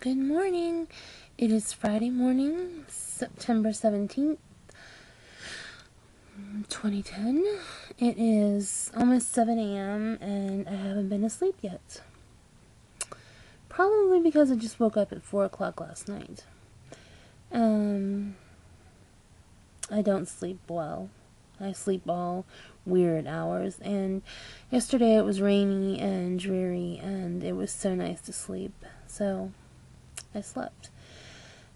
Good morning. It is Friday morning, September 17th, 2010. It is almost 7 a.m. and I haven't been asleep yet. Probably because I just woke up at 4 o'clock last night. I don't sleep well. I sleep all weird hours, and yesterday it was rainy and dreary, and it was so nice to sleep, so I slept.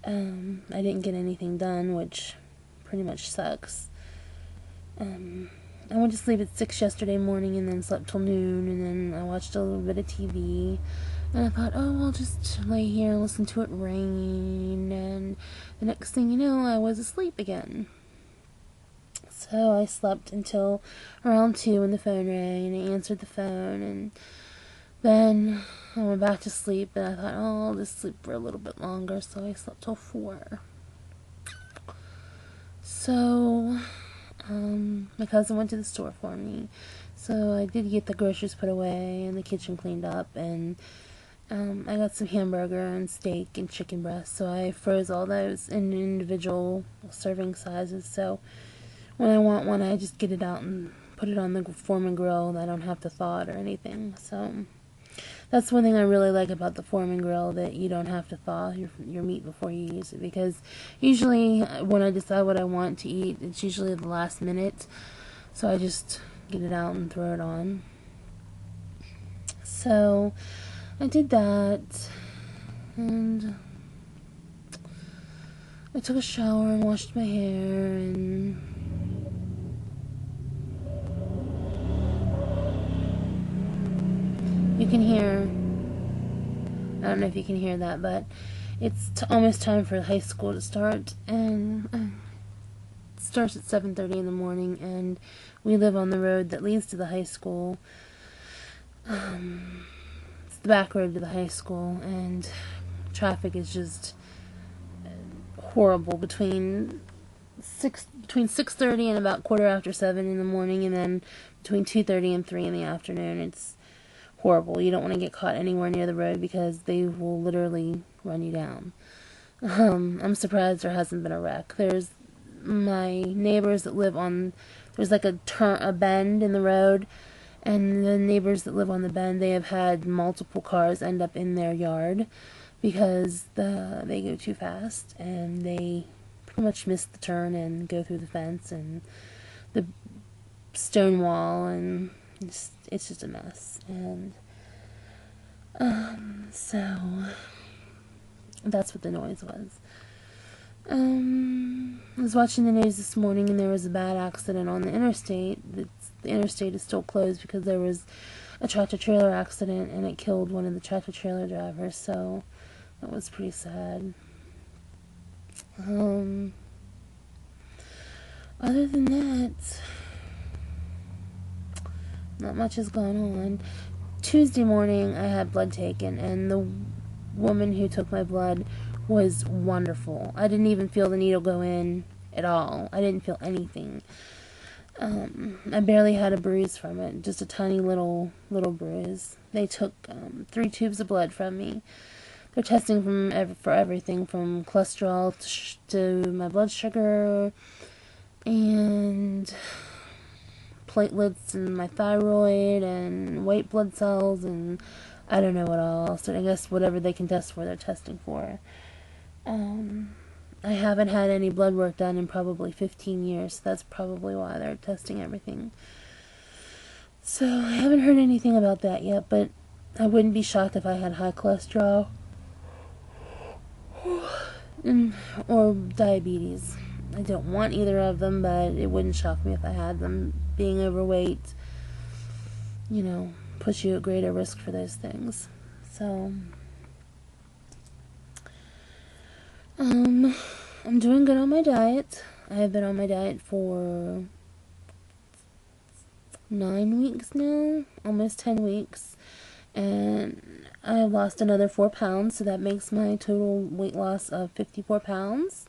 I didn't get anything done, which pretty much sucks. I went to sleep at 6 yesterday morning and then slept till noon, and then I watched a little bit of TV, and I thought, oh, I'll just lay here and listen to it rain, and the next thing you know, I was asleep again. So I slept until around 2 when the phone rang, and I answered the phone, and then I went back to sleep, and I thought, oh, I'll just sleep for a little bit longer, so I slept till 4. So, my cousin went to the store for me, so I did get the groceries put away and the kitchen cleaned up, and I got some hamburger and steak and chicken breast, so I froze all those in individual serving sizes, so when I want one, I just get it out and put it on the Foreman grill. I don't have to thaw it or anything. So that's one thing I really like about the Foreman grill, that you don't have to thaw your meat before you use it. Because usually when I decide what I want to eat, it's usually the last minute. So I just get it out and throw it on. So I did that. And I took a shower and washed my hair, and you can hear, I don't know if you can hear that, but it's almost time for high school to start, and it starts at 7:30 in the morning, and we live on the road that leads to the high school. It's the back road to the high school, and traffic is just horrible between 6:30 and about 7:15 in the morning, and then between 2:30 and 3 in the afternoon. It's horrible. You don't want to get caught anywhere near the road because they will literally run you down. I'm surprised there hasn't been a wreck. There's my neighbors that live on, there's like a bend in the road, and the neighbors that live on the bend, they have had multiple cars end up in their yard because they go too fast, and they pretty much miss the turn and go through the fence and the stone wall, and it's just a mess. And so that's what the noise was. I was watching the news this morning, and there was a bad accident on the interstate. The interstate is still closed because there was a tractor-trailer accident, and it killed one of the tractor-trailer drivers, so that was pretty sad. Other than that, not much has gone on. Tuesday morning, I had blood taken, and the woman who took my blood was wonderful. I didn't even feel the needle go in at all. I didn't feel anything. I barely had a bruise from it, just a tiny little bruise. They took 3 tubes of blood from me. They're testing for everything from cholesterol to my blood sugar and platelets and my thyroid and white blood cells and I don't know what else. I guess whatever they can test for, they're testing for. I haven't had any blood work done in probably 15 years, so that's probably why they're testing everything. So I haven't heard anything about that yet, but I wouldn't be shocked if I had high cholesterol or diabetes. I don't want either of them, but it wouldn't shock me if I had them. Being overweight, puts you at greater risk for those things. So, I'm doing good on my diet. I have been on my diet for 9 weeks now, almost 10 weeks, and I have lost another 4 pounds, so that makes my total weight loss of 54 pounds.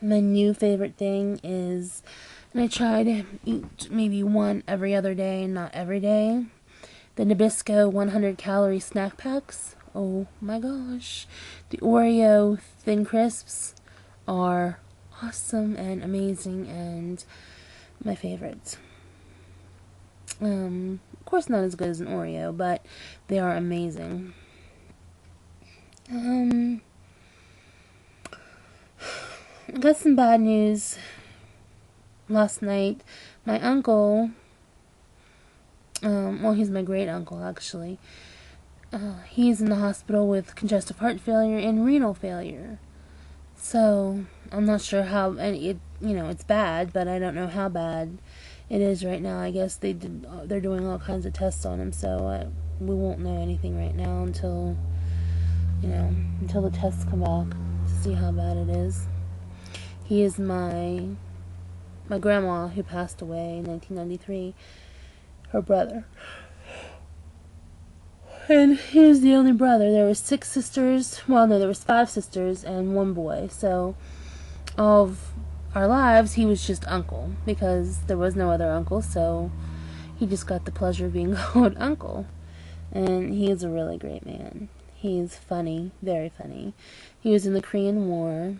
My new favorite thing is, and I try to eat maybe one every other day, not every day, The Nabisco 100-calorie snack packs. Oh my gosh. The Oreo Thin Crisps are awesome and amazing and my favorites. Of course not as good as an Oreo, but they are amazing. I got some bad news last night. My uncle, well, he's my great uncle actually. He's in the hospital with congestive heart failure and renal failure. So I'm not sure how, and it's bad, but I don't know how bad it is right now. I guess they're doing all kinds of tests on him, so we won't know anything right now until the tests come back to see how bad it is. He is my grandma who passed away in 1993, her brother. And he was the only brother. There were 6 sisters. Well, no, there was 5 sisters and 1 boy. So, all of our lives, he was just uncle. Because there was no other uncle, so he just got the pleasure of being called uncle. And he is a really great man. He's funny, very funny. He was in the Korean War,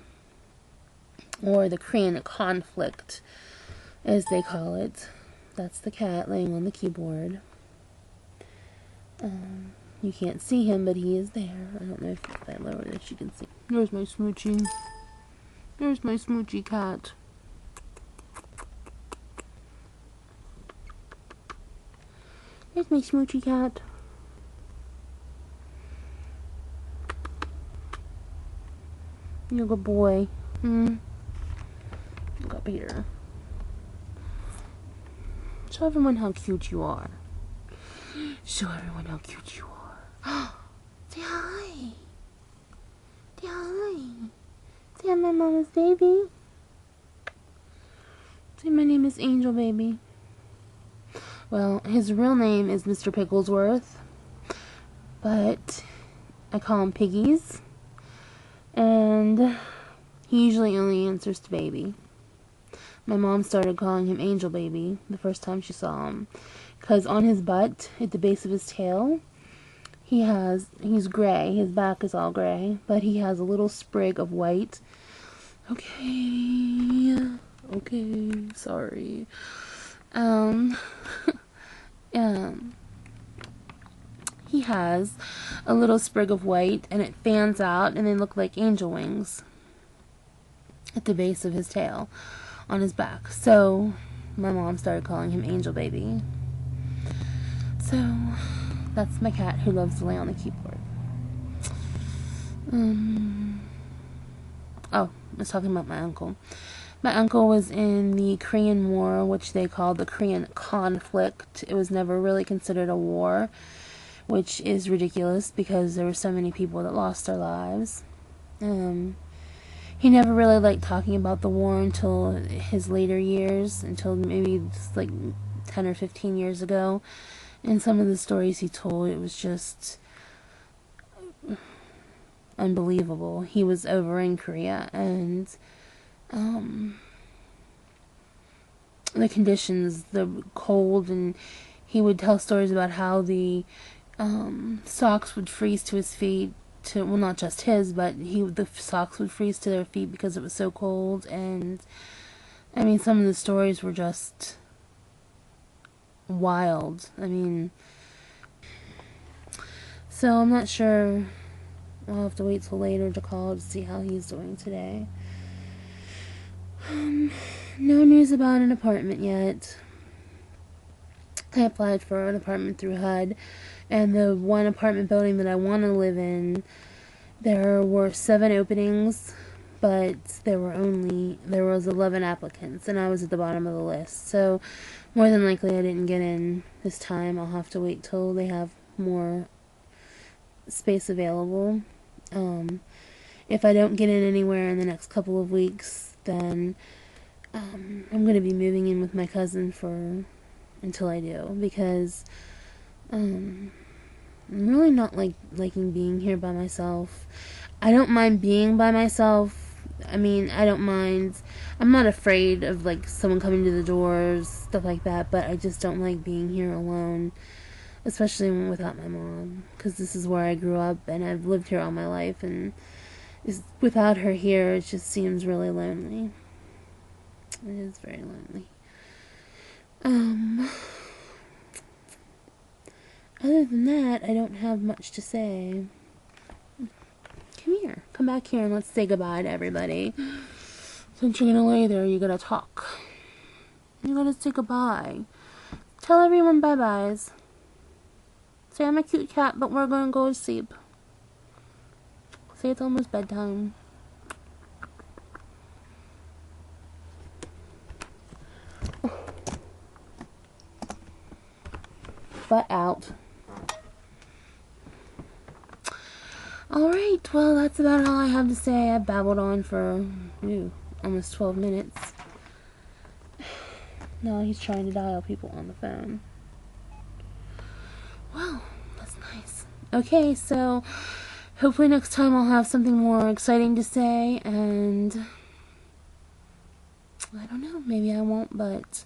or the Korean conflict, as they call it. That's the cat laying on the keyboard. You can't see him, but he is there. I don't know if I lower this you can see. There's my smoochie. There's my smoochie cat. There's my smoochie cat. You're a good boy. Look up here. Show everyone how cute you are. Show everyone how cute you are. Say hi. Say hi. Say I'm my mama's baby. Say my name is Angel Baby. Well, his real name is Mr. Picklesworth, but I call him Piggies, and he usually only answers to Baby. My mom started calling him Angel Baby the first time she saw him, because on his butt, at the base of his tail, he's gray. His back is all gray, but he has a little sprig of white. Okay, sorry. He has a little sprig of white, and it fans out, and they look like angel wings at the base of his tail on his back. So my mom started calling him Angel Baby. So that's my cat who loves to lay on the keyboard. Oh, I was talking about my uncle. My uncle was in the Korean War, which they called the Korean conflict. It was never really considered a war, which is ridiculous because there were so many people that lost their lives. He never really liked talking about the war until his later years, until maybe just like 10 or 15 years ago. And some of the stories he told, it was just unbelievable. He was over in Korea, and the conditions, the cold, and he would tell stories about how the socks would freeze to his feet. Well, not just his, but the socks would freeze to their feet because it was so cold. And I mean, some of the stories were just wild. I mean, so I'm not sure. I'll have to wait till later to call to see how he's doing today. No news about an apartment yet. I applied for an apartment through HUD, and the one apartment building that I want to live in, there were 7 openings, but there was 11 applicants, and I was at the bottom of the list. So more than likely I didn't get in this time. I'll have to wait till they have more space available. If I don't get in anywhere in the next couple of weeks, then I'm going to be moving in with my cousin until I do, because I'm really not liking being here by myself. I don't mind being by myself. I mean, I don't mind. I'm not afraid of someone coming to the doors, stuff like that, but I just don't like being here alone, especially without my mom, because this is where I grew up and I've lived here all my life, and without her here, it just seems really lonely. It is very lonely. Other than that, I don't have much to say. Come here. Come back here and let's say goodbye to everybody. Since you're gonna lay there, you gotta talk. You gotta say goodbye. Tell everyone bye-byes. Say I'm a cute cat, but we're gonna go to sleep. Say it's almost bedtime. Butt out. Alright, well, that's about all I have to say. I babbled on for, almost 12 minutes. No, he's trying to dial people on the phone. Wow, that's nice. Okay, so hopefully next time I'll have something more exciting to say, and I don't know, maybe I won't, but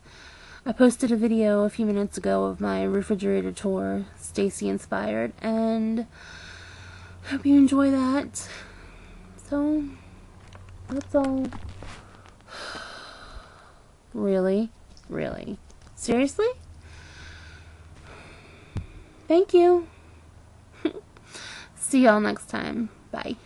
I posted a video a few minutes ago of my refrigerator tour, Stacy inspired, and hope you enjoy that. So, that's all. Really? Really? Seriously? Thank you. See y'all next time. Bye.